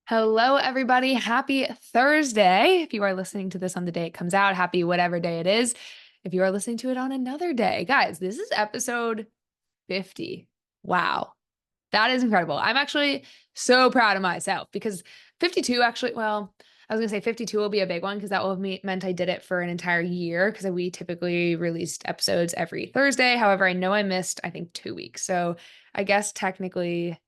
Hello, everybody. Happy Thursday. If you are listening to this on the day it comes out, happy whatever day it is. If you are listening to it on another day, guys, this is episode 50. Wow. That is incredible. I'm actually so proud of myself because 52 actually, well, I was going to say 52 will be a big one because that will have meant I did it for an entire year because we typically released episodes every Thursday. However, I know I missed, I think, 2 weeks. So I guess technically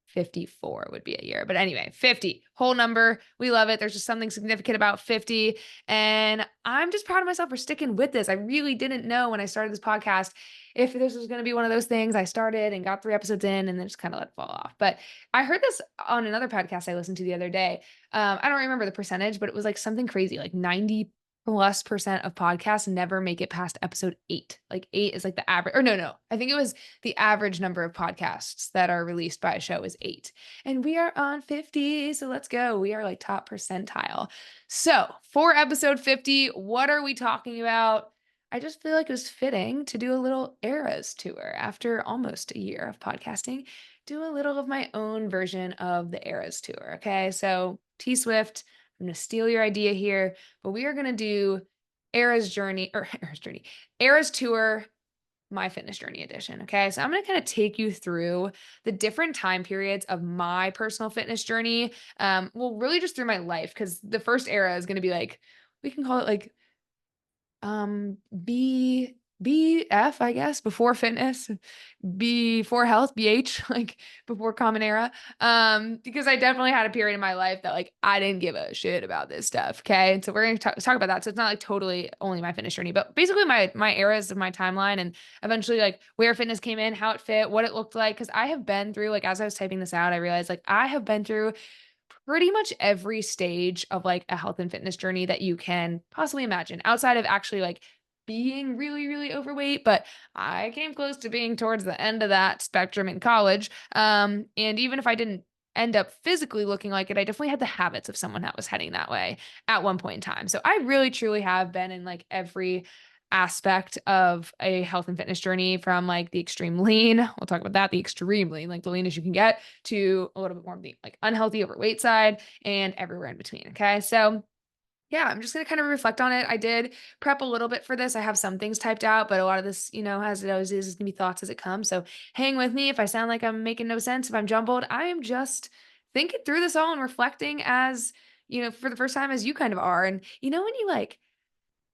54 would be a year. But anyway, 50, whole number. We love it. There's just something significant about 50. And I'm just proud of myself for sticking with this. I really didn't know when I started this podcast if this was going to be one of those things I started and got 3 episodes in and then just kind of let it fall off. But I heard this on another podcast I listened to the other day. I don't remember the percentage, but it was like something crazy, like 90+% of podcasts never make it past episode 8. Like 8 is like the average, or no, I think it was the average number of podcasts that are released by a show is 8. And we are on 50. So let's go. We are like top percentile. So for episode 50, what are we talking about? I just feel like it was fitting to do a little Eras tour after almost a year of podcasting. Do a little of my own version of the Eras tour. Okay. So T Swift, I'm going to steal your idea here, but we are going to do Eras Tour, My Fitness Journey edition. Okay. So I'm going to kind of take you through the different time periods of my personal fitness journey. Well, really just through my life, because the first era is going to be like, we can call it like B BF, I guess, before fitness, before health, BH, like before common era. Because I definitely had a period in my life that like I didn't give a shit about this stuff. Okay. And so we're gonna talk about that. So it's not like totally only my fitness journey, but basically my eras of my timeline and eventually like where fitness came in, how it fit, what it looked like. Cause I have been through, like as I was typing this out, I realized like I have been through pretty much every stage of like a health and fitness journey that you can possibly imagine outside of actually like being really, really overweight. But I came close to being towards the end of that spectrum in college. And even if I didn't end up physically looking like it, I definitely had the habits of someone that was heading that way at one point in time. So I really, truly have been in like every aspect of a health and fitness journey from like the extreme lean. We'll talk about that, the extreme lean, like the leanest you can get to a little bit more of the like unhealthy overweight side and everywhere in between. Okay. So yeah, I'm just going to kind of reflect on it. I did prep a little bit for this. I have some things typed out, but a lot of this, as it always is going to be thoughts as it comes. So hang with me. If I sound like I'm making no sense, if I'm jumbled, I am just thinking through this all and reflecting as, for the first time as you kind of are. And when you like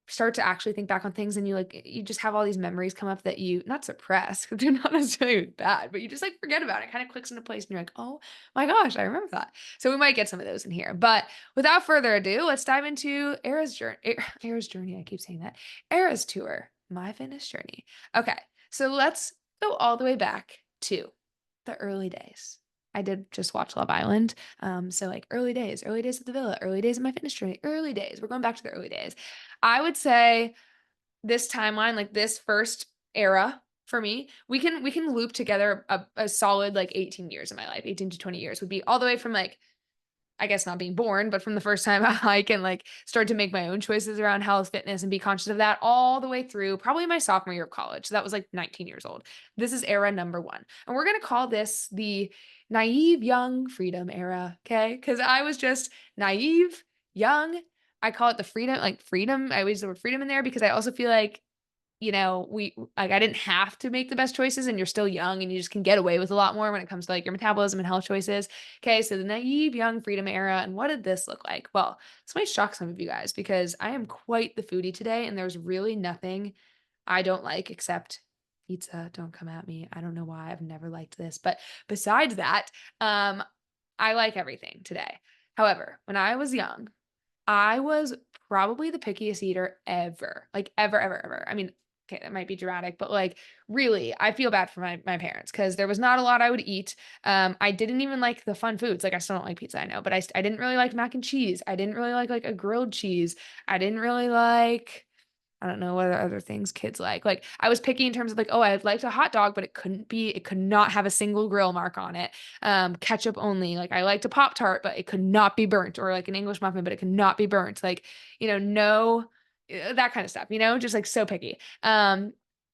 start to actually think back on things and you just have all these memories come up that you not suppress because they're not necessarily bad, but you just like forget about it. It kind of clicks into place and you're like, oh my gosh, I remember that. So we might get some of those in here. But without further ado, let's dive into Era's journey. Era's journey. I keep saying that. Era's tour, My Fitness Journey. Okay, so let's go all the way back to the early days. I did just watch Love Island. So like early days at the villa, early days of my fitness journey, early days. We're going back to the early days. I would say this timeline, like this first era for me, we can loop together a solid like 18 years of my life. 18 to 20 years would be all the way from like, I guess not being born, but from the first time I can like start to make my own choices around health, fitness, and be conscious of that all the way through probably my sophomore year of college. So that was like 19 years old. This is era number one. And we're going to call this the naive, young freedom era. Okay. Cause I was just naive, young. I call it the freedom, like freedom. I always use the word freedom in there because I also feel like we like I didn't have to make the best choices and you're still young and you just can get away with a lot more when it comes to like your metabolism and health choices. Okay, so the naive young freedom era. And what did this look like? Well, this might shock some of you guys because I am quite the foodie today and there's really nothing I don't like except pizza. Don't come at me. I don't know why. I've never liked this. But besides that, I like everything today. However, when I was young, I was probably the pickiest eater ever. Like ever, ever, ever. I mean, okay, that might be dramatic, but like really, I feel bad for my parents because there was not a lot I would eat. I didn't even like the fun foods. Like I still don't like pizza, I know, but I didn't really like mac and cheese. I didn't really like a grilled cheese. I didn't really like I don't know what other things kids like. Like I was picky in terms of like, oh, I liked a hot dog, but it could not have a single grill mark on it. Ketchup only. Like I liked a Pop-Tart, but it could not be burnt, or like an English muffin, but it could not be burnt. Like, no, that kind of stuff, just like so picky.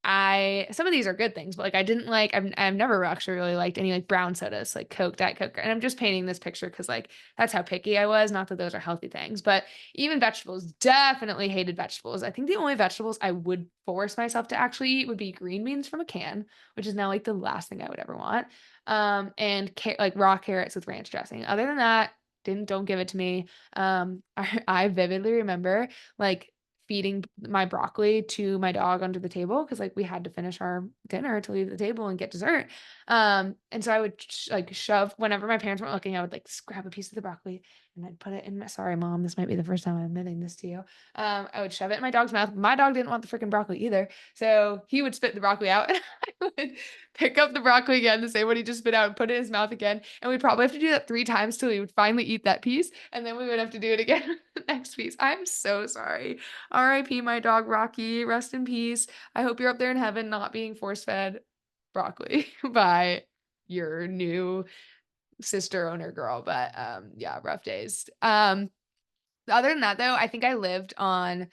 some of these are good things, but like I didn't like, I've never actually really liked any like brown sodas, like Coke, Diet Coke. And I'm just painting this picture because like that's how picky I was. Not that those are healthy things, but even vegetables, definitely hated vegetables. I think the only vegetables I would force myself to actually eat would be green beans from a can, which is now like the last thing I would ever want. And like raw carrots with ranch dressing. Other than that, don't give it to me. I vividly remember like feeding my broccoli to my dog under the table because like we had to finish our dinner to leave the table and get dessert. And so I would like shove whenever my parents weren't looking, I would like grab a piece of the broccoli and I'd put it in my, sorry mom, this might be the first time I'm admitting this to you. I would shove it in my dog's mouth. My dog didn't want the freaking broccoli either. So he would spit the broccoli out and I would pick up the broccoli again, the same one he just spit out, and put it in his mouth again. And we'd probably have to do that 3 times till he would finally eat that piece. And then we would have to do it again the next piece. I'm so sorry. R.I.P. my dog Rocky. Rest in peace. I hope you're up there in heaven not being force fed broccoli by your new sister owner girl. But yeah, rough days. Other than that though, I think I lived on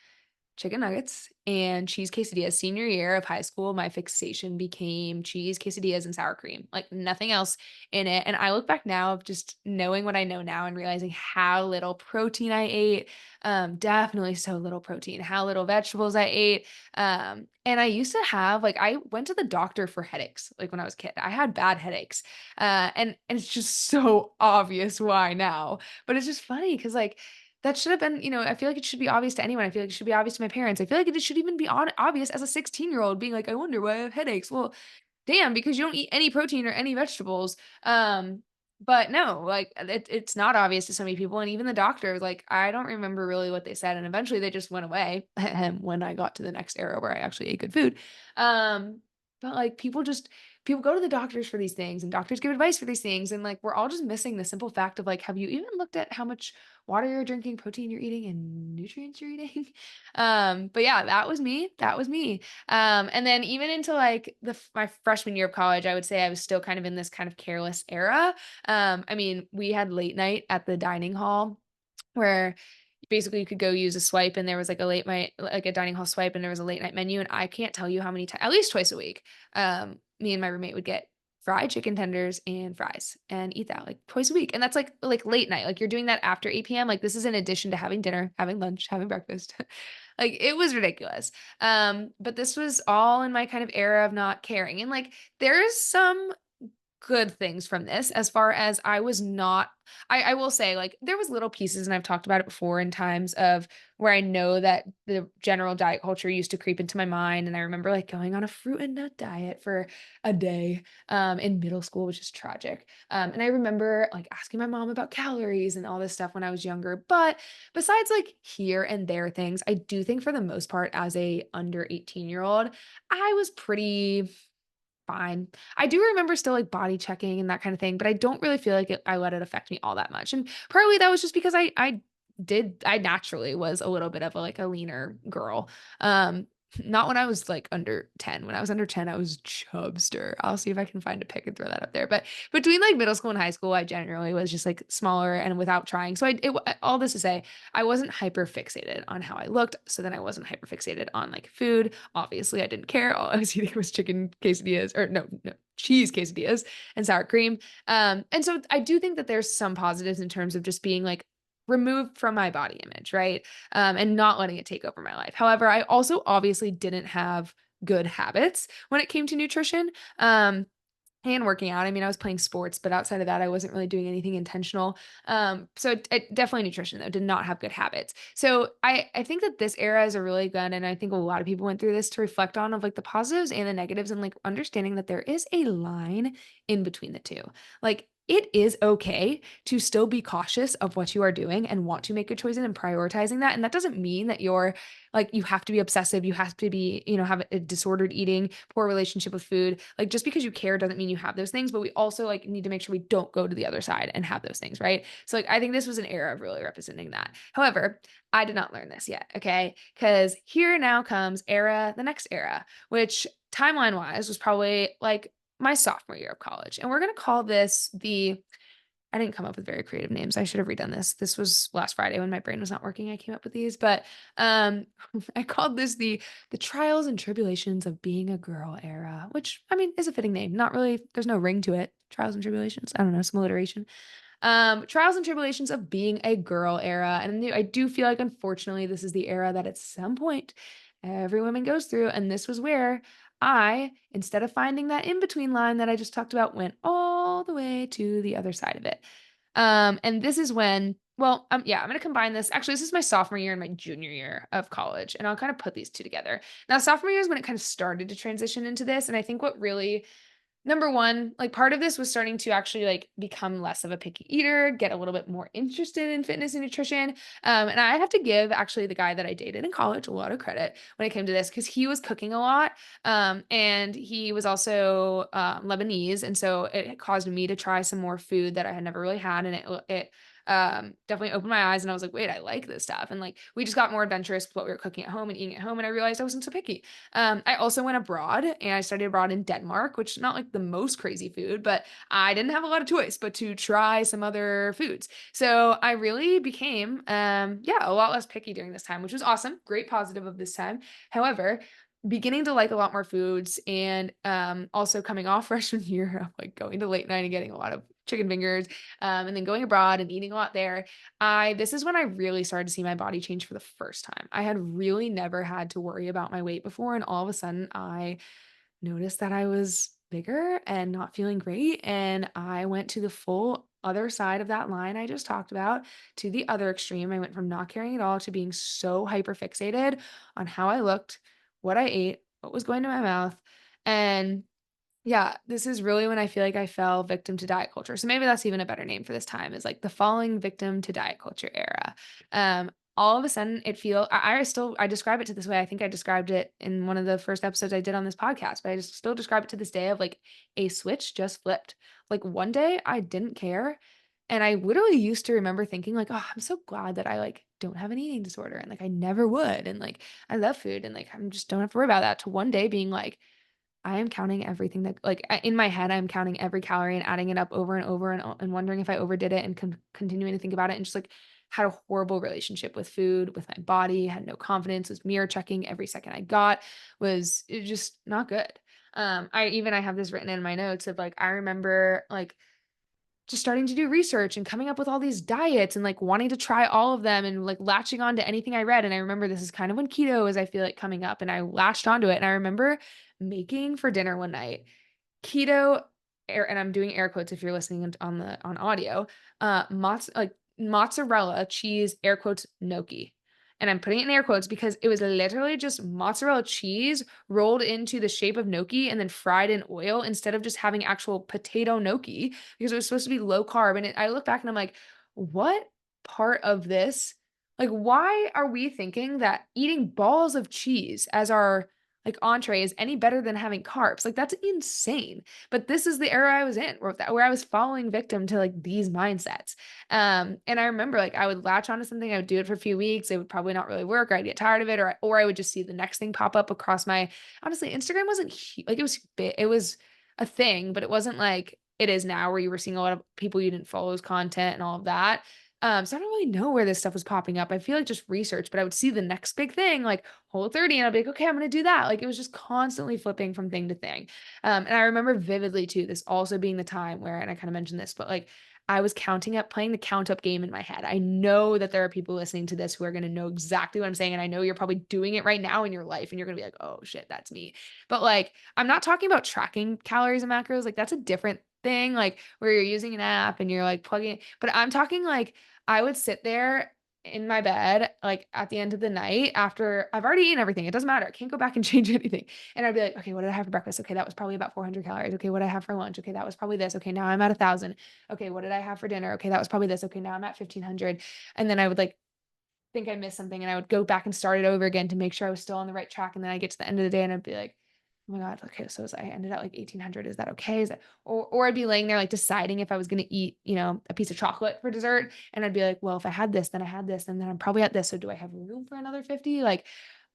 chicken nuggets and cheese quesadillas. Senior year of high school, my fixation became cheese quesadillas and sour cream, like nothing else in it. And I look back now of just knowing what I know now and realizing how little protein I ate. Definitely so little protein, how little vegetables I ate. And I used to have like I went to the doctor for headaches, like when I was a kid. I had bad headaches. And it's just so obvious why now. But it's just funny because like that should have been, I feel like it should be obvious to anyone. I feel like it should be obvious to my parents. I feel like it should even be obvious as a 16-year-old being like, I wonder why I have headaches. Well, damn, because you don't eat any protein or any vegetables. But no, like it's not obvious to so many people. And even the doctors, like, I don't remember really what they said. And eventually they just went away when I got to the next era where I actually ate good food. But like people go to the doctors for these things and doctors give advice for these things. And like, we're all just missing the simple fact of like, have you even looked at how much water you're drinking, protein you're eating, and nutrients you're eating? But yeah, that was me. That was me. And then even into like my freshman year of college, I would say I was still kind of in this kind of careless era. I mean, we had late night at the dining hall where basically you could go use a swipe and there was like a late night, like a dining hall swipe, and there was a late night menu. And I can't tell you how many times, at least twice a week, me and my roommate would get fried chicken tenders and fries and eat that like twice a week. And that's like late night. Like you're doing that after 8 p.m. Like this is in addition to having dinner, having lunch, having breakfast. Like it was ridiculous. But this was all in my kind of era of not caring. And like there's some good things from this as far as I was not I will say like there was little pieces and I've talked about it before in times of where I know that the general diet culture used to creep into my mind. And I remember like going on a fruit and nut diet for a day in middle school, which is tragic. And I remember like asking my mom about calories and all this stuff when I was younger. But besides like here and there things, I do think for the most part as a under 18-year-old, I was pretty fine. I do remember still like body checking and that kind of thing, but I don't really feel like I let it affect me all that much. And partly that was just because I naturally was a little bit of like a leaner girl. Not when I was like under 10. When I was under 10, I was chubster. I'll see if I can find a pic and throw that up there. But between like middle school and high school, I generally was just like smaller and without trying. So all this to say, I wasn't hyper fixated on how I looked. So then I wasn't hyper fixated on like food. Obviously, I didn't care. All I was eating was chicken quesadillas or no, cheese quesadillas and sour cream. And so I do think that there's some positives in terms of just being like removed from my body image, right? And not letting it take over my life. However, I also obviously didn't have good habits when it came to nutrition. And working out. I mean, I was playing sports, but outside of that, I wasn't really doing anything intentional. So definitely nutrition though, did not have good habits. So I think that this era is a really good, and I think a lot of people went through this to reflect on of like the positives and the negatives and like understanding that there is a line in between the two. Like it is okay to still be cautious of what you are doing and want to make good choices and prioritizing that. And that doesn't mean that you're like, you have to be obsessive. You have to be, have a disordered eating, poor relationship with food. Like just because you care doesn't mean you have those things, but we also like need to make sure we don't go to the other side and have those things, right? So like I think this was an era of really representing that. However, I did not learn this yet, okay? Because here now comes the next era, which timeline wise was probably like my sophomore year of college. And we're going to call this I didn't come up with very creative names. I should have redone this. This was last Friday when my brain was not working. I came up with these, but um I called this the trials and tribulations of being a girl era, which I mean is a fitting name. Not really, there's no ring to it. Trials and tribulations. I don't know, some alliteration. Trials and tribulations of being a girl era. And I do feel like, unfortunately, this is the era that at some point every woman goes through. And this was where I, instead of finding that in between line that I just talked about, went all the way to the other side of it. And this is when, well, yeah, I'm going to combine this. Actually, this is my sophomore year and my junior year of college. And I'll kind of put these two together. Now, sophomore year is when it kind of started to transition into this. And I think what really number one, like part of this was starting to actually like become less of a picky eater, get a little bit more interested in fitness and nutrition. And I have to give actually the guy that I dated in college a lot of credit when it came to this because he was cooking a lot. And he was also Lebanese. And so it caused me to try some more food that I had never really had. And it definitely opened my eyes and I was like, wait, I like this stuff. And like we just got more adventurous with what we were cooking at home and eating at home. And I realized I wasn't so picky. I also went abroad and I studied abroad in Denmark, which is not like the most crazy food, but I didn't have a lot of choice but to try some other foods. So I really became, yeah, a lot less picky during this time, which was awesome. Great positive of this time. However, beginning to like a lot more foods and also coming off freshman year of like going to late night and getting a lot of chicken fingers and then going abroad and eating a lot there. This is when I really started to see my body change for the first time. I had really never had to worry about my weight before. And all of a sudden, I noticed that I was bigger and not feeling great. And I went to the full other side of that line I just talked about to the other extreme. I went from not caring at all to being so hyper fixated on how I looked, what I ate, what was going to my mouth. And yeah, this is really when I feel like I fell victim to diet culture. So maybe that's even a better name for this time is like the falling victim to diet culture era. All of a sudden I describe it to this way. I think I described it in one of the first episodes I did on this podcast, but I just still describe it to this day of like a switch just flipped. Like one day I didn't care. And I literally used to remember thinking like, oh, I'm so glad that I like don't have an eating disorder. And like I never would. And like I love food and like I'm just don't have to worry about that to one day being like, I am counting everything that like in my head, I'm counting every calorie and adding it up over and over and wondering if I overdid it and continuing to think about it and just like had a horrible relationship with food, with my body, had no confidence, was mirror checking every second I got, was it just not good. I have this written in my notes of like I remember like just starting to do research and coming up with all these diets and like wanting to try all of them and like latching on to anything I read. And I remember this is kind of when keto is, I feel like coming up and I latched onto it. And I remember making for dinner one night keto air, and I'm doing air quotes if you're listening on audio, mozzarella cheese, air quotes, gnocchi. And I'm putting it in air quotes because it was literally just mozzarella cheese rolled into the shape of gnocchi and then fried in oil instead of just having actual potato gnocchi because it was supposed to be low carb. And I look back and I'm like, what part of this? Like, why are we thinking that eating balls of cheese as our like entree is any better than having carbs? Like, that's insane. But this is the era I was in where I was falling victim to like these mindsets. And I remember like I would latch onto something, I would do it for a few weeks, it would probably not really work, or I'd get tired of it, or I would just see the next thing pop up across my honestly, Instagram wasn't like it was big, it was a thing, but it wasn't like it is now where you were seeing a lot of people you didn't follow's content and all of that. So I don't really know where this stuff was popping up. I feel like just research, but I would see the next big thing, like Whole30, and I'd be like, okay, I'm going to do that. Like it was just constantly flipping from thing to thing. And I remember vividly too, this also being the time where, and I kind of mentioned this, but like I was counting up, playing the count up game in my head. I know that there are people listening to this who are going to know exactly what I'm saying. And I know you're probably doing it right now in your life and you're going to be like, oh shit, that's me. But like, I'm not talking about tracking calories and macros. Like that's a different thing, like where you're using an app and you're like plugging, but I'm talking like, I would sit there in my bed, like at the end of the night after I've already eaten everything. It doesn't matter. I can't go back and change anything. And I'd be like, okay, what did I have for breakfast? Okay, that was probably about 400 calories. Okay, what did I have for lunch? Okay, that was probably this. Okay, now I'm at 1,000. Okay, what did I have for dinner? Okay, that was probably this. Okay, now I'm at 1,500. And then I would like think I missed something and I would go back and start it over again to make sure I was still on the right track. And then I get to the end of the day and I'd be like, oh my God, okay, so I ended at like 1,800. Is that okay? Is that, or I'd be laying there like deciding if I was going to eat, a piece of chocolate for dessert. And I'd be like, well, if I had this, then I had this, and then I'm probably at this. So do I have room for another 50? Like,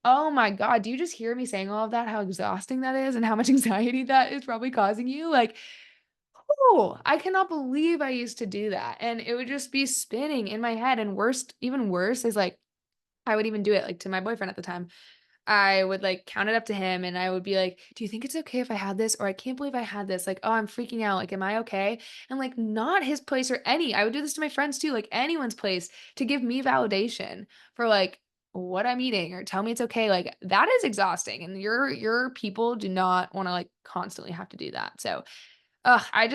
oh my God, do you just hear me saying all of that? How exhausting that is and how much anxiety that is probably causing you? Like, Oh, I cannot believe I used to do that. And it would just be spinning in my head. And worst, even worse is like, I would even do it like to my boyfriend at the time. I would like count it up to him and I would be like, "Do you think it's okay if I had this?" Or "I can't believe I had this." Like, "Oh, I'm freaking out. Like, am I okay?" And like not his place or any. I would do this to my friends too, like anyone's place to give me validation for like what I'm eating or tell me it's okay. Like that is exhausting. And your people do not want to like constantly have to do that. So ugh, I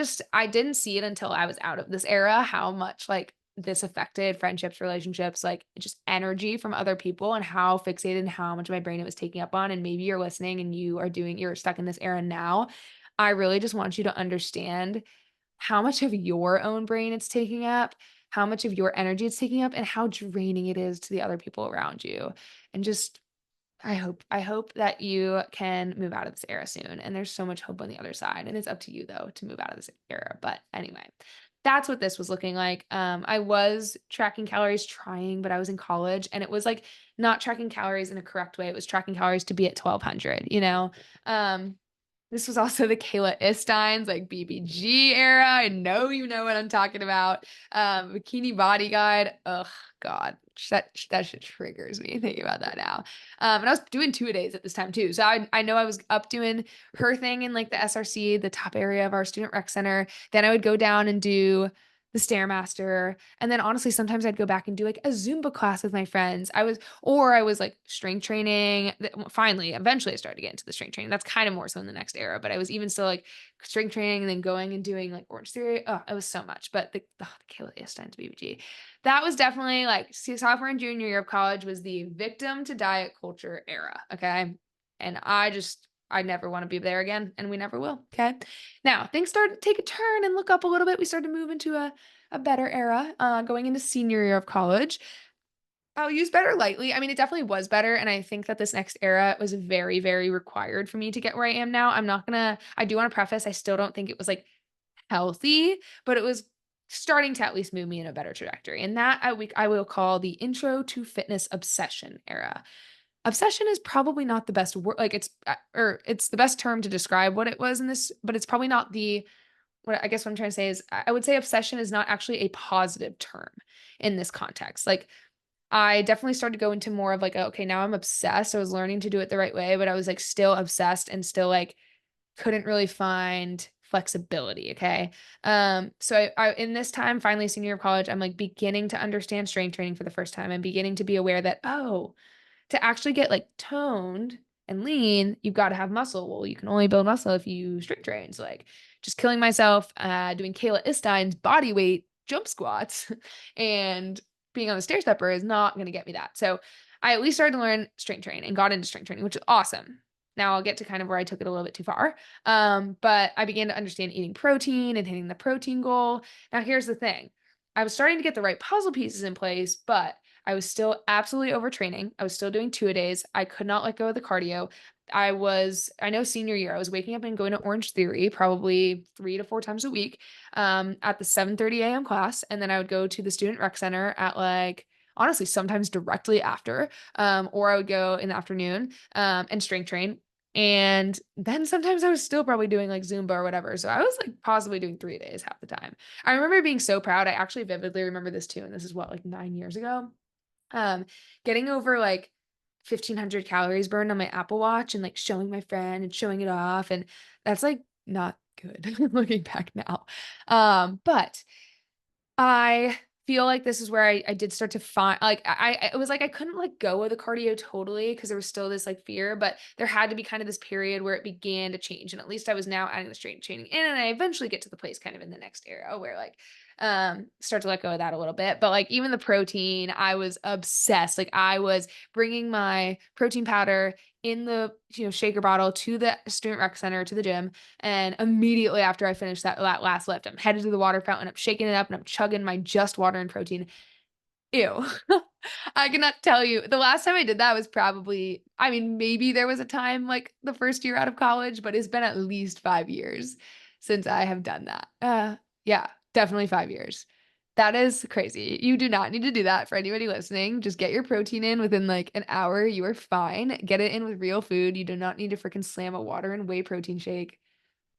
didn't see it until I was out of this era, how much, like, this affected friendships, relationships, like, just energy from other people and how fixated and how much of my brain it was taking up on, and maybe you're listening and you're stuck in this era now. I really just want you to understand how much of your own brain it's taking up, how much of your energy it's taking up, and how draining it is to the other people around you, and just I hope that you can move out of this era soon, and there's so much hope on the other side, and it's up to you, though, to move out of this era, but anyway, that's what this was looking like. I was tracking calories trying, but I was in college, and it was, like, not tracking calories in a correct way, it was tracking calories to be at 1,200, you know? Um, this was also the Kayla Istein's, like, BBG era. I know you know what I'm talking about. Bikini Body Guide. Ugh, God, that shit triggers me thinking about that now. And I was doing two-a-days at this time too. So I know I was up doing her thing in like the SRC, the top area of our student rec center. Then I would go down and do the Stairmaster. And then honestly, sometimes I'd go back and do like a Zumba class with my friends. I was like strength training. Finally, eventually I started to get into the strength training. That's kind of more so in the next era, but I was even still like strength training and then going and doing like Orange Theory. Oh, it was so much. But the Kayla Estein's BBG, that was definitely like sophomore and junior year of college was the victim to diet culture era. Okay. And I never want to be there again, and we never will. Okay. Now things started to take a turn and look up a little bit. We started to move into a better era, going into senior year of college. I'll use better lightly. I mean, it definitely was better. And I think that this next era was very, very required for me to get where I am now. I do want to preface, I still don't think it was like healthy, but it was starting to at least move me in a better trajectory. And that I will call the intro to fitness obsession era. Obsession is probably not the best word, like or it's the best term to describe what it was in this, but it's probably not what I guess what I'm trying to say is I would say obsession is not actually a positive term in this context. Like I definitely started to go into more of like, okay, now I'm obsessed. I was learning to do it the right way, but I was like still obsessed and still like couldn't really find flexibility. Okay. So in this time, finally senior year of college, I'm like beginning to understand strength training for the first time. I'm beginning to be aware that, oh, to actually get like toned and lean, you've got to have muscle. Well, you can only build muscle if you strength train. So like just killing myself, doing Kayla Istein's body weight jump squats and being on the stair stepper is not going to get me that. So I at least started to learn strength training and got into strength training, which is awesome. Now I'll get to kind of where I took it a little bit too far. But I began to understand eating protein and hitting the protein goal. Now here's the thing. I was starting to get the right puzzle pieces in place, but I was still absolutely overtraining. I was still doing two-a-days. I could not let go of the cardio. I know senior year, I was waking up and going to Orange Theory probably 3 to 4 times a week at the 7:30 a.m. class. And then I would go to the student rec center at like, honestly, sometimes directly after, or I would go in the afternoon and strength train. And then sometimes I was still probably doing like Zumba or whatever. So I was like possibly doing 3 days half the time. I remember being so proud. I actually vividly remember this too. And this is what, like 9 years ago? um Getting over like 1,500 calories burned on my Apple Watch and like showing my friend and showing it off, and that's like not good looking back now. But I feel like this is where I did start to find like it was like I couldn't let go of the cardio totally because there was still this like fear, but there had to be kind of this period where it began to change. And at least I was now adding the strength training in, and I eventually get to the place kind of in the next era where like start to let go of that a little bit. But like even the protein, I was obsessed. Like I was bringing my protein powder in the shaker bottle to the student rec center to the gym, and immediately after I finished that last lift, I'm headed to the water fountain, I'm shaking it up, and I'm chugging my just water and protein. Ew. I cannot tell you. The last time I did that was probably, I mean, maybe there was a time like the first year out of college, but it's been at least 5 years since I have done that. Yeah, definitely 5 years. That is crazy. You do not need to do that for anybody listening. Just get your protein in within like an hour. You are fine. Get it in with real food. You do not need to freaking slam a water and whey protein shake.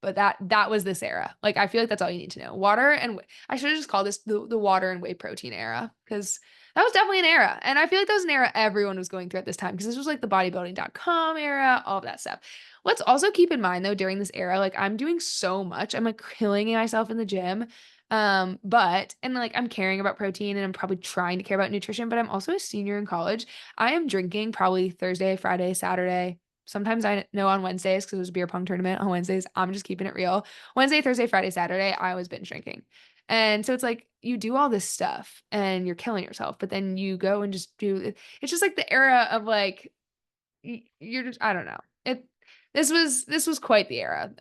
but that was this era. Like, I feel like that's all you need to know. Water and I should have just called this the water and whey protein era, because that was definitely an era. And I feel like that was an era everyone was going through at this time, because this was like the bodybuilding.com era, all of that stuff. Let's also keep in mind though, during this era, like I'm doing so much. I'm like killing myself in the gym. But and like I'm caring about protein and I'm probably trying to care about nutrition, but I'm also a senior in college. I am drinking probably Thursday, Friday, Saturday. Sometimes I know on Wednesdays because it was a beer pong tournament on Wednesdays. I'm just keeping it real. Wednesday, Thursday, Friday, Saturday, I was binge drinking. And so it's like you do all this stuff and you're killing yourself, but then you go and just do it. It's just like the era of like you're just I don't know. This was quite the era.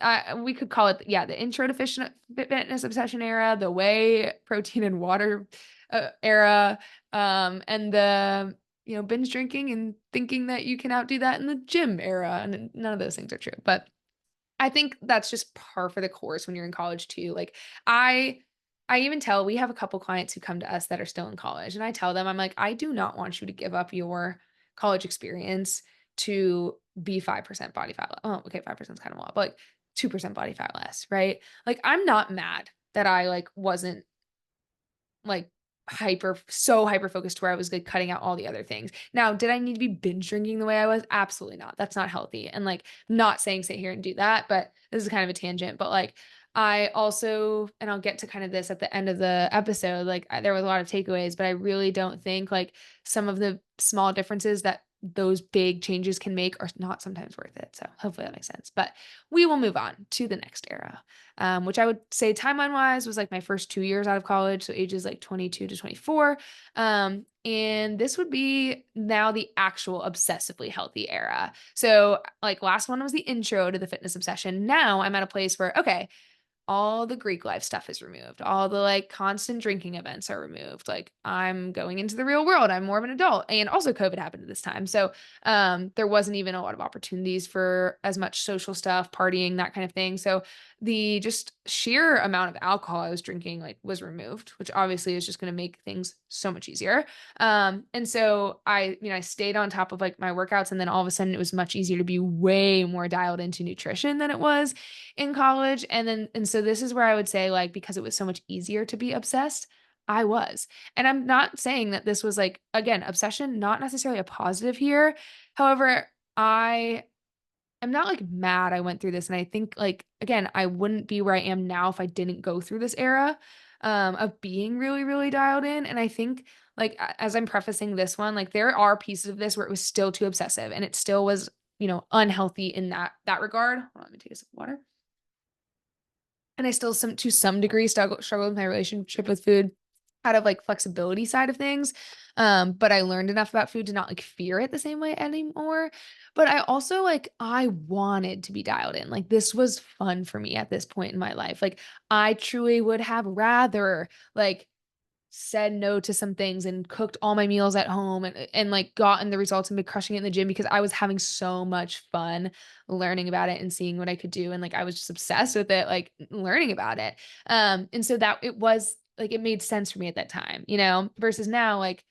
We could call it, yeah, the intro to fitness obsession era, the whey protein and water era, and the binge drinking and thinking that you can outdo that in the gym era, and none of those things are true. But I think that's just par for the course when you're in college too. Like I I even tell we have a couple clients who come to us that are still in college, and I tell them, I'm like, I do not want you to give up your college experience to be 5% body fat. Oh, okay, 5% is kind of a lot, but like 2% body fat less, right? Like I'm not mad that I like wasn't like hyper focused to where I was like cutting out all the other things. Now, did I need to be binge drinking the way I was? Absolutely not. That's not healthy. And like not saying sit here and do that, but this is kind of a tangent, but like I also, and I'll get to kind of this at the end of the episode, like there was a lot of takeaways, but I really don't think like some of the small differences that those big changes can make are not sometimes worth it. So hopefully that makes sense. But we will move on to the next era, which I would say timeline wise was like my first 2 years out of college. So ages like 22 to 24. And this would be now the actual obsessively healthy era. So like last one was the intro to the fitness obsession. Now I'm at a place where, okay, all the Greek life stuff is removed. All the like constant drinking events are removed. Like I'm going into the real world. I'm more of an adult. And also COVID happened at this time. So there wasn't even a lot of opportunities for as much social stuff, partying, that kind of thing. So the just sheer amount of alcohol I was drinking like was removed, which obviously is just going to make things so much easier. And so I stayed on top of like my workouts, and then all of a sudden it was much easier to be way more dialed into nutrition than it was in college. And so this is where I would say, like, because it was so much easier to be obsessed, I was. And I'm not saying that this was like, again, obsession, not necessarily a positive here. However, I am not like mad I went through this. And I think like, again, I wouldn't be where I am now if I didn't go through this era of being really, really dialed in. And I think like as I'm prefacing this one, like there are pieces of this where it was still too obsessive and it still was, unhealthy in that regard. Hold on, let me take a sip of water. And I still to some degree struggle with my relationship with food out of like flexibility side of things. But I learned enough about food to not like fear it the same way anymore. But I also like I wanted to be dialed in. Like this was fun for me at this point in my life. Like I truly would have rather like said no to some things and cooked all my meals at home and like gotten the results and been crushing it in the gym because I was having so much fun learning about it and seeing what I could do. And like I was just obsessed with it, like learning about it. And so that it was like it made sense for me at that time, versus now, like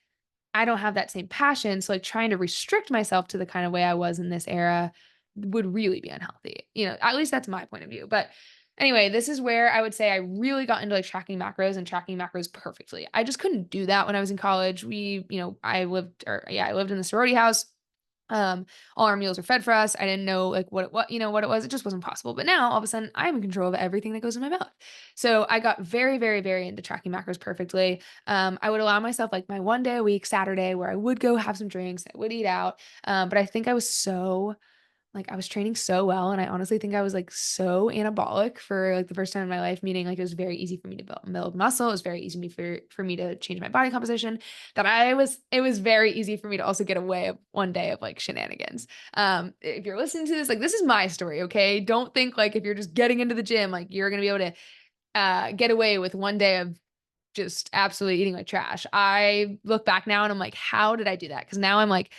I don't have that same passion. So like trying to restrict myself to the kind of way I was in this era would really be unhealthy. At least that's my point of view. But anyway, this is where I would say I really got into like tracking macros and tracking macros perfectly. I just couldn't do that when I was in college. I lived in the sorority house. All our meals were fed for us. I didn't know like what it was. It just wasn't possible. But now all of a sudden I'm in control of everything that goes in my mouth. So I got very, very, very into tracking macros perfectly. I would allow myself like my one day a week, Saturday, where I would go have some drinks, I would eat out. But I think I was so like I was training so well, and I honestly think I was like so anabolic for like the first time in my life, meaning like it was very easy for me to build muscle. It was very easy for me to change my body composition. It was very easy for me to also get away of one day of like shenanigans. If you're listening to this, like this is my story, okay? Don't think like if you're just getting into the gym, like you're gonna be able to get away with one day of just absolutely eating like trash. I look back now and I'm like, how did I do that? Because now I'm like,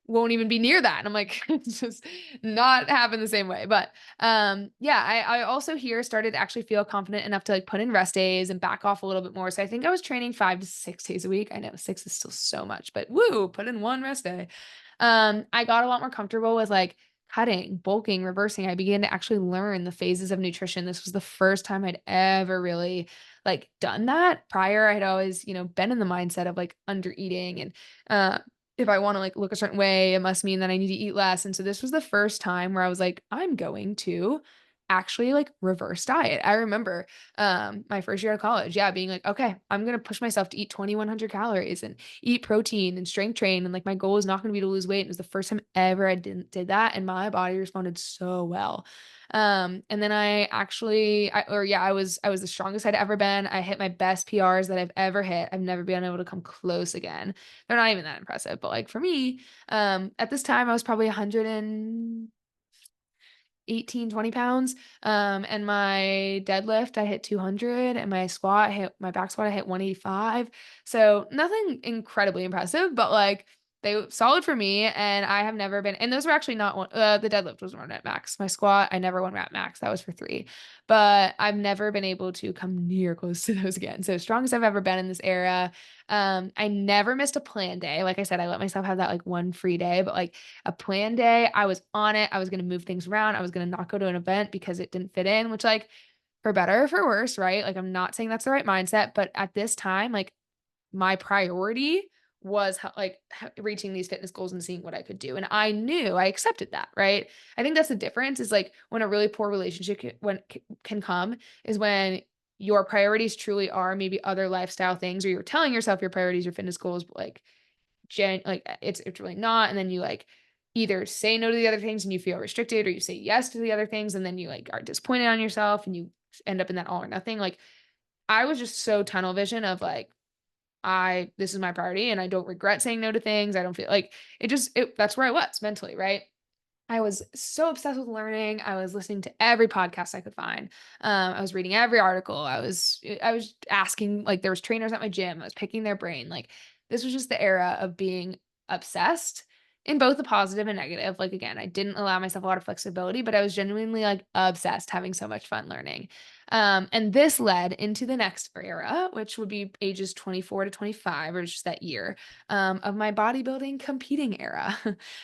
won't even be near that. And I'm like, it's just not happen the same way. But yeah, I also here started to actually feel confident enough to like put in rest days and back off a little bit more. So I think I was training 5 to 6 days a week. I know 6 is still so much, but woo, put in one rest day. I got a lot more comfortable with like cutting, bulking, reversing, I began to actually learn the phases of nutrition. This was the first time I'd ever really like done that. Prior, I'd always, been in the mindset of like under eating and if I want to like look a certain way, it must mean that I need to eat less. And so this was the first time where I was like, I'm going to actually like reverse diet. I remember my first year of college, yeah, being like, okay, I'm gonna push myself to eat 2,100 calories and eat protein and strength train. And like my goal is not gonna be to lose weight. It was the first time ever I did that. And my body responded so well. And then I was the strongest I'd ever been. I hit my best PRs that I've ever hit. I've never been able to come close again. They're not even that impressive, but like for me, at this time I was probably 118, 20 pounds. And my deadlift, I hit 200 and my back squat, I hit 185. So nothing incredibly impressive, but like they solid for me. And I have never been, and those were actually not the deadlift was one at max. My squat, I never won at max. That was for 3, but I've never been able to come near close to those again. So strongest I've ever been in this era. I never missed a plan day. Like I said, I let myself have that like one free day, but like a plan day. I was on it. I was going to move things around. I was going to not go to an event because it didn't fit in, which like for better or for worse, right? Like I'm not saying that's the right mindset, but at this time, like my priority was reaching these fitness goals and seeing what I could do. And I knew I accepted that, right? I think that's the difference is like when a really poor relationship can come is when your priorities truly are maybe other lifestyle things, or you're telling yourself your priorities, your fitness goals, but like it's really not. And then you like either say no to the other things and you feel restricted, or you say yes to the other things and then you like are disappointed on yourself and you end up in that all or nothing. Like I was just so tunnel vision of like this is my priority and I don't regret saying no to things. I don't feel like that's where I was mentally, right? I was so obsessed with learning. I was listening to every podcast I could find. I was reading every article. I was asking, like there was trainers at my gym. I was picking their brain. Like this was just the era of being obsessed in both the positive and negative. Like again, I didn't allow myself a lot of flexibility, but I was genuinely like obsessed, having so much fun learning. And this led into the next era, which would be ages 24 to 25, or just that year, of my bodybuilding competing era.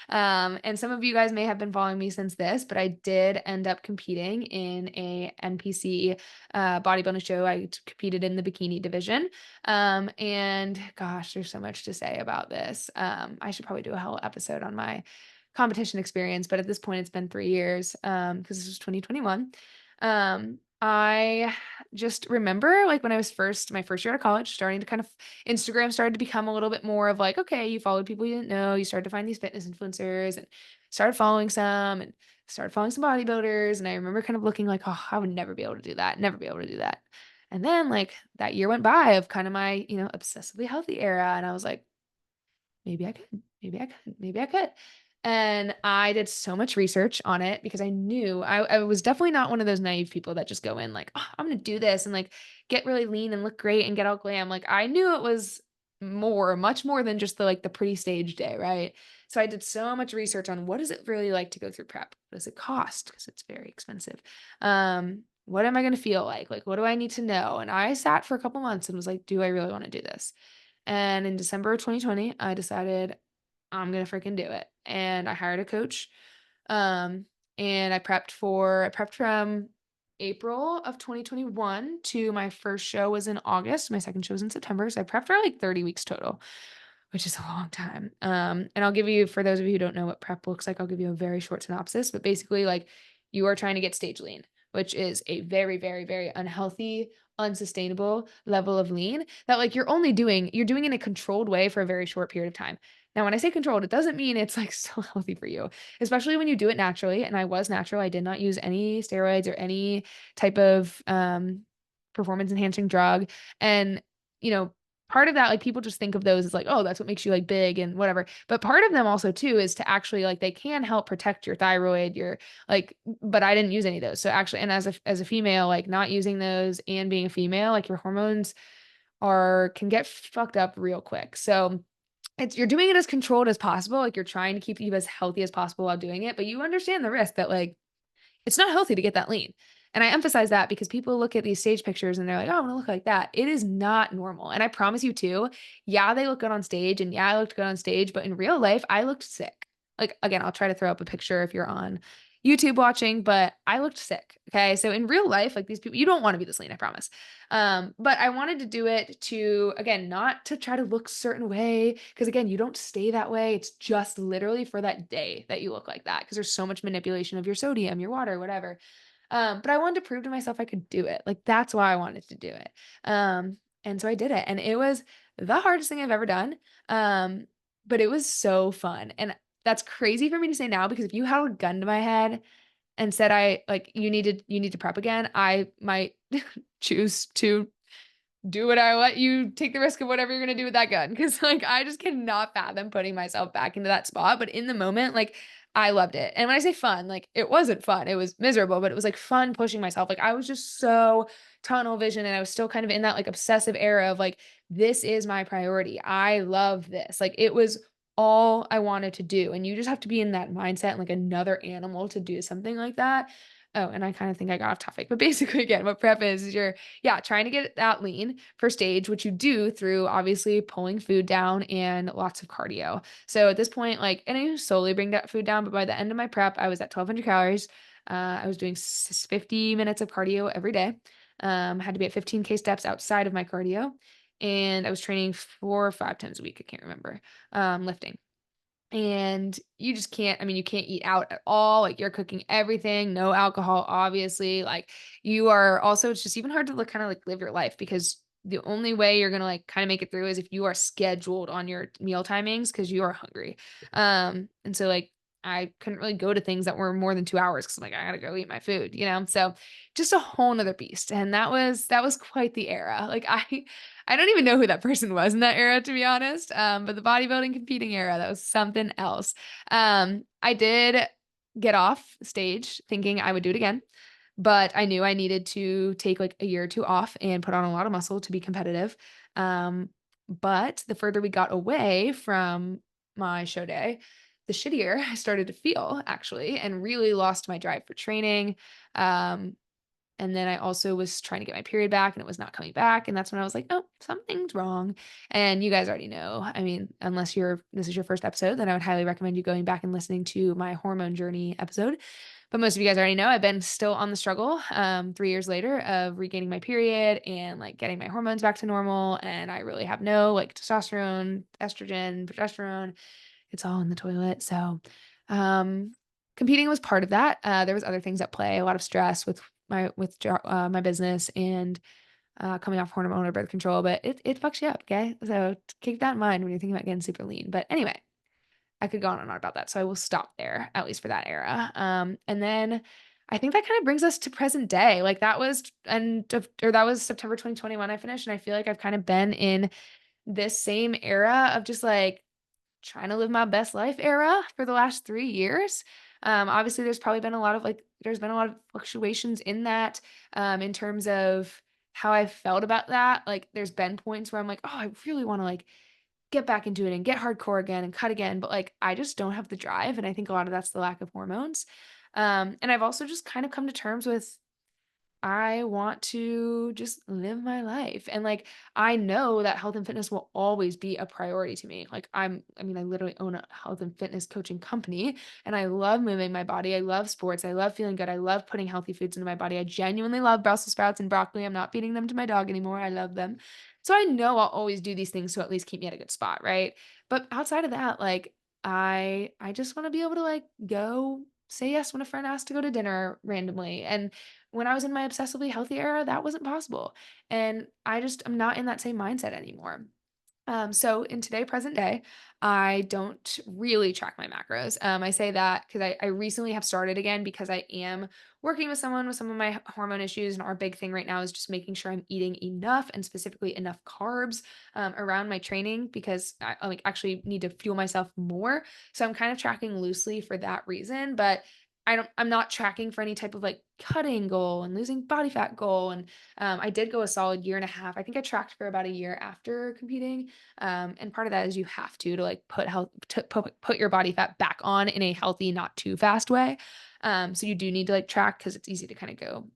And some of you guys may have been following me since this, but I did end up competing in a NPC bodybuilding show. I competed in the bikini division. And gosh, there's so much to say about this. I should probably do a whole episode on my competition experience, but at this point it's been 3 years, because this was 2021. I just remember like when I was my first year of college, starting to kind of Instagram started to become a little bit more of like, okay, you followed people you didn't know, you started to find these fitness influencers and started following some and started following some bodybuilders. And I remember kind of looking like, oh, I would never be able to do that, never be able to do that. And then like that year went by of kind of my, obsessively healthy era. And I was like, maybe I could, maybe I could, maybe I could. And I did so much research on it because I knew I was definitely not one of those naive people that just go in like, oh, I'm going to do this and like get really lean and look great and get all glam. Like I knew it was much more than just the pretty stage day, right? So I did so much research on what is it really like to go through prep? What does it cost? Because it's very expensive. What am I going to feel like? Like, what do I need to know? And I sat for a couple months and was like, do I really want to do this? And in December of 2020, I decided I'm gonna freaking do it. And I hired a coach. Um, and I prepped from April of 2021 to my first show was in August. My second show was in September. So I prepped for like 30 weeks total, which is a long time. And I'll give you, for those of you who don't know what prep looks like, I'll give you a very short synopsis. But basically, like you are trying to get stage lean, which is a very, very, very unhealthy, unsustainable level of lean that like you're doing in a controlled way for a very short period of time. Now, when I say controlled, it doesn't mean it's like still healthy for you, especially when you do it naturally. And I was natural. I did not use any steroids or any type of performance enhancing drug. And, you know, part of that, like people just think of those as like, oh, that's what makes you like big and whatever. But part of them also too is to actually like they can help protect your thyroid, your like, but I didn't use any of those. So actually, and as a female, like not using those and being a female, like your hormones can get fucked up real quick. So you're doing it as controlled as possible. Like you're trying to keep you as healthy as possible while doing it, but you understand the risk that like it's not healthy to get that lean. And I emphasize that because people look at these stage pictures and they're like, oh, I want to look like that. It is not normal. And I promise you too, yeah, they look good on stage and yeah, I looked good on stage, but in real life, I looked sick. like, again, I'll try to throw up a picture if you're on YouTube watching, but I looked sick. Okay. So in real life, like these people, you don't want to be this lean, I promise. But I wanted to do it to, again, not to try to look a certain way. Cause again, you don't stay that way. It's just literally for that day that you look like that. Cause there's so much manipulation of your sodium, your water, whatever. But I wanted to prove to myself I could do it. Like that's why I wanted to do it. And so I did it. And it was the hardest thing I've ever done. But it was so fun. And that's crazy for me to say now because if you held a gun to my head and said I like you need to prep again, I might choose to do what I let you take the risk of whatever you're gonna do with that gun. Cause like I just cannot fathom putting myself back into that spot. But in the moment, like I loved it. And when I say fun, like it wasn't fun. It was miserable, but it was like fun pushing myself. Like I was just so tunnel vision and I was still kind of in that like obsessive era of like, this is my priority. I love this. Like it was all I wanted to do. And you just have to be in that mindset and like another animal to do something like that. Oh, and I kind of think I got off topic, but basically again, what prep is you're trying to get that lean for stage, which you do through obviously pulling food down and lots of cardio. So at this point, like, and I slowly bring that food down, but by the end of my prep, I was at 1,200 calories. I was doing 50 minutes of cardio every day. Had to be at 15K steps outside of my cardio. And I was training 4 or 5 times a week. I can't remember, lifting. And you just can't, I mean, you can't eat out at all. Like you're cooking everything, no alcohol, obviously. Like you are also, it's just even hard to look kind of like live your life because the only way you're gonna like kind of make it through is if you are scheduled on your meal timings because you are hungry. And so like I couldn't really go to things that were more than 2 hours because I'm like, I gotta go eat my food, you know? So just a whole nother beast. And that was quite the era. Like I don't even know who that person was in that era, to be honest. But the bodybuilding competing era, that was something else. I did get off stage thinking I would do it again, but I knew I needed to take like a year or two off and put on a lot of muscle to be competitive. But the further we got away from my show day, the shittier I started to feel actually, and really lost my drive for training. Um, and then I also was trying to get my period back and it was not coming back. And that's when I was like, oh, something's wrong. And you guys already know. I mean, unless this is your first episode, then I would highly recommend you going back and listening to my hormone journey episode. But most of you guys already know I've been still on the struggle 3 years later of regaining my period and like getting my hormones back to normal. And I really have no like testosterone, estrogen, progesterone. It's all in the toilet. So um, competing was part of that. There was other things at play, a lot of stress with my business and coming off hormone or birth control, but it fucks you up. Okay. So keep that in mind when you're thinking about getting super lean. But anyway, I could go on and on about that. So I will stop there, at least for that era. And then I think that kind of brings us to present day. Like that was that was September 2021 I finished. And I feel like I've kind of been in this same era of just like trying to live my best life era for the last 3 years. Obviously there's been a lot of fluctuations in that, in terms of how I felt about that. Like there's been points where I'm like, oh, I really want to like get back into it and get hardcore again and cut again. But like, I just don't have the drive. And I think a lot of that's the lack of hormones. And I've also just kind of come to terms with I want to just live my life. And like, I know that health and fitness will always be a priority to me. Like, I mean, I literally own a health and fitness coaching company and I love moving my body. I love sports. I love feeling good. I love putting healthy foods into my body. I genuinely love Brussels sprouts and broccoli. I'm not feeding them to my dog anymore. I love them. So I know I'll always do these things to at least keep me at a good spot. Right. But outside of that, like, I just want to be able to like go say yes when a friend asks to go to dinner randomly. And when I was in my obsessively healthy era, that wasn't possible. And I just am not in that same mindset anymore. So in today, present day, I don't really track my macros. I say that because I recently have started again because I am working with someone with some of my hormone issues. And our big thing right now is just making sure I'm eating enough and specifically enough carbs around my training because I like actually need to fuel myself more. So I'm kind of tracking loosely for that reason. But I'm not tracking for any type of like cutting goal and losing body fat goal. And I did go a solid year and a half. I think I tracked for about a year after competing. And part of that is you have to like put your body fat back on in a healthy, not too fast way. So you do need to like track because it's easy to kind of go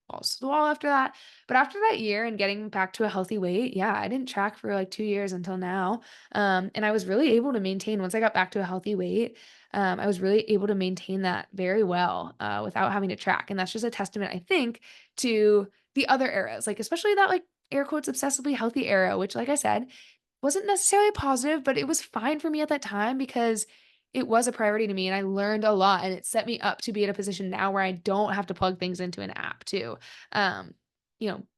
balls to the wall after that. But after that year and getting back to a healthy weight, yeah, I didn't track for like 2 years until now. And I was really able to maintain once I got back to a healthy weight. I was really able to maintain that very well without having to track. And that's just a testament, I think, to the other eras, like especially that like air quotes obsessively healthy era, which, like I said, wasn't necessarily positive, but it was fine for me at that time because it was a priority to me and I learned a lot and it set me up to be in a position now where I don't have to plug things into an app to um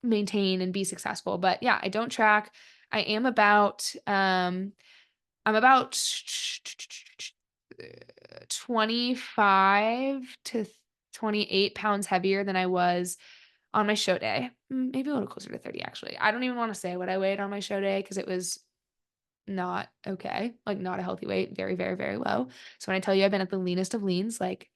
maintain and be successful. But yeah, I don't track. I am about I'm about 25 to 28 pounds heavier than I was on my show day. Maybe a little closer to 30 actually. I don't even want to say what I weighed on my show day because it was not okay, like, not a healthy weight, very, very, very low. So when I tell you I've been at the leanest of leans, like,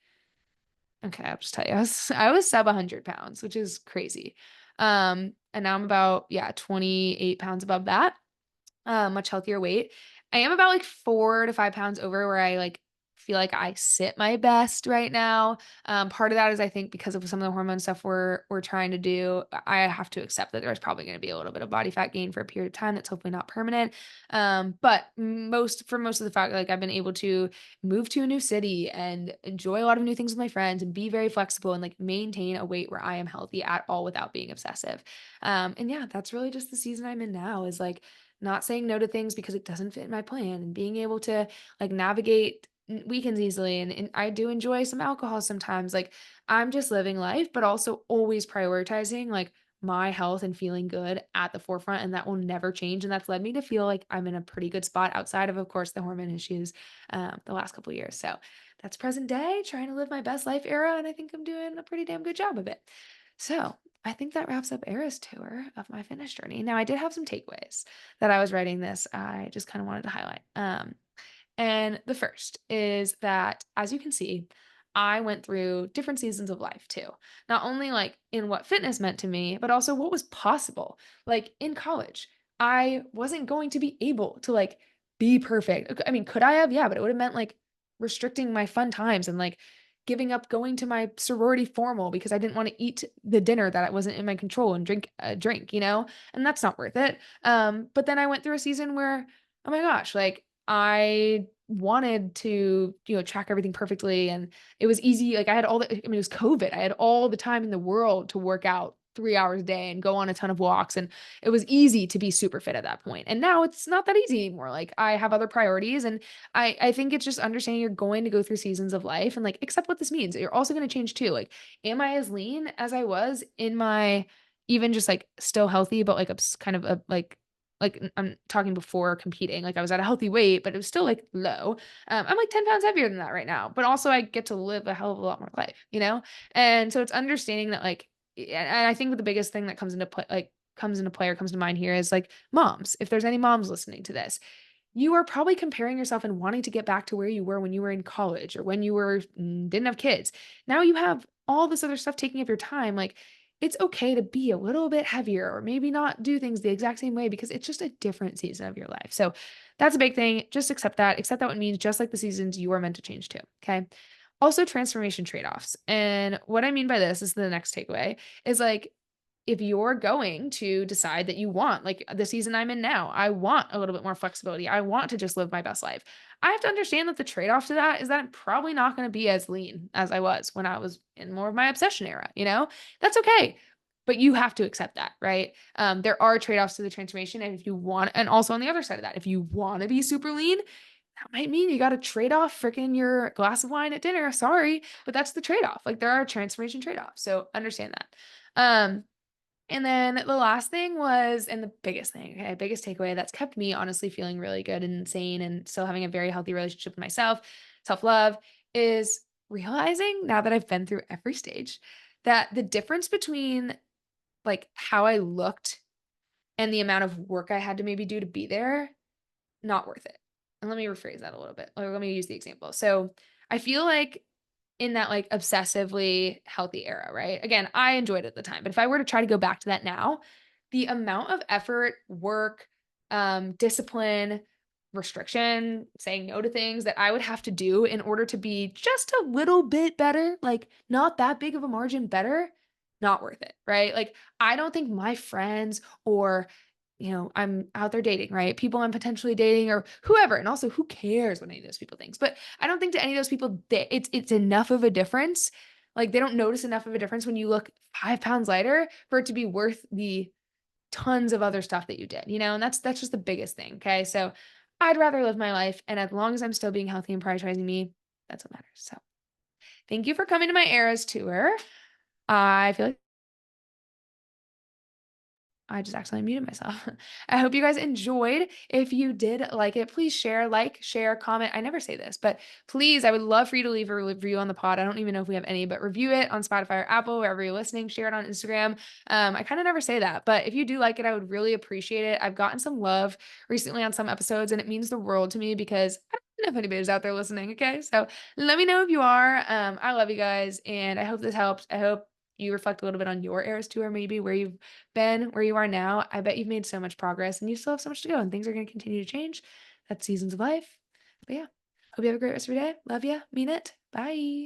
okay, I'll just tell you, I was sub 100 pounds, which is crazy. And now I'm about, yeah, 28 pounds above that, much healthier weight. I am about like 4 to 5 pounds over where I like feel like I sit my best right now. Part of that is I think because of some of the hormone stuff we're trying to do, I have to accept that there's probably going to be a little bit of body fat gain for a period of time that's hopefully not permanent. But most of the fact like I've been able to move to a new city and enjoy a lot of new things with my friends and be very flexible and like maintain a weight where I am healthy at all without being obsessive. And yeah, that's really just the season I'm in now is like not saying no to things because it doesn't fit in my plan and being able to like navigate weekends easily and I do enjoy some alcohol sometimes. Like I'm just living life, but also always prioritizing like my health and feeling good at the forefront. And that will never change. And that's led me to feel like I'm in a pretty good spot outside of course, the hormone issues the last couple of years. So that's present day, trying to live my best life era. And I think I'm doing a pretty damn good job of it. So I think that wraps up Era's tour of my fitness journey. Now, I did have some takeaways that I was writing this. I just kind of wanted to highlight. And the first is that, as you can see, I went through different seasons of life too. Not only like in what fitness meant to me, but also what was possible. Like in college, I wasn't going to be able to like be perfect. I mean, could I have? Yeah, but it would have meant like restricting my fun times and like giving up going to my sorority formal because I didn't want to eat the dinner that wasn't in my control and drink a drink, and that's not worth it. But then I went through a season where, oh my gosh, like I wanted to, track everything perfectly. And it was easy. Like I had it was COVID. I had all the time in the world to work out 3 hours a day and go on a ton of walks. And it was easy to be super fit at that point. And now it's not that easy anymore. Like I have other priorities. And I think it's just understanding you're going to go through seasons of life and like accept what this means. You're also going to change too. Like, am I as lean as I was in my even just like still healthy, but like a kind of a like I'm talking before competing, like I was at a healthy weight, but it was still like low. I'm like 10 pounds heavier than that right now, but also I get to live a hell of a lot more life. And so it's understanding that like, and I think the biggest thing that comes to mind here is like moms. If there's any moms listening to this, you are probably comparing yourself and wanting to get back to where you were when you were in college or when you didn't have kids. Now you have all this other stuff taking up your time. Like it's okay to be a little bit heavier or maybe not do things the exact same way because it's just a different season of your life. So that's a big thing. Just accept that. Accept that what it means, just like the seasons you are meant to change too. Okay. Also, transformation trade offs. And what I mean by this is the next takeaway is like, if you're going to decide that you want, like the season I'm in now, I want a little bit more flexibility. I want to just live my best life. I have to understand that the trade off to that is that I'm probably not going to be as lean as I was when I was in more of my obsession era. That's okay. But you have to accept that, right? There are trade offs to the transformation. And if you want, and also on the other side of that, if you want to be super lean, that might mean you got to trade off freaking your glass of wine at dinner. Sorry, but that's the trade off. Like there are transformation trade offs. So understand that. And then the last thing was, and the biggest thing, okay, biggest takeaway that's kept me honestly feeling really good and sane and still having a very healthy relationship with myself, self-love, is realizing now that I've been through every stage that the difference between like how I looked and the amount of work I had to maybe do to be there, not worth it. And let me rephrase that a little bit. Or let me use the example. So I feel like in that like obsessively healthy era, right? Again, I enjoyed it at the time, but if I were to try to go back to that now, the amount of effort, work, discipline, restriction, saying no to things that I would have to do in order to be just a little bit better, like not that big of a margin better, not worth it, right? Like, I don't think my friends or, I'm out there dating, right? People I'm potentially dating or whoever, and also who cares what any of those people thinks? But I don't think to any of those people that it's enough of a difference. Like they don't notice enough of a difference when you look 5 pounds lighter for it to be worth the tons of other stuff that you did, and that's just the biggest thing. Okay. So I'd rather live my life. And as long as I'm still being healthy and prioritizing me, that's what matters. So thank you for coming to my Eras tour. I feel like I just accidentally muted myself. I hope you guys enjoyed. If you did like it, please share, share, comment. I never say this, but please, I would love for you to leave a review on the pod. I don't even know if we have any, but review it on Spotify or Apple, wherever you're listening. Share it on Instagram. I kind of never say that, but if you do like it, I would really appreciate it. I've gotten some love recently on some episodes, and it means the world to me because I don't know if anybody's out there listening. Okay. So let me know if you are. I love you guys, and I hope this helped. I hope you reflect a little bit on your Eras tour, maybe where you've been, where you are now. I bet you've made so much progress and you still have so much to go and things are going to continue to change. That's seasons of life. But yeah, hope you have a great rest of your day. Love ya. Mean it. Bye.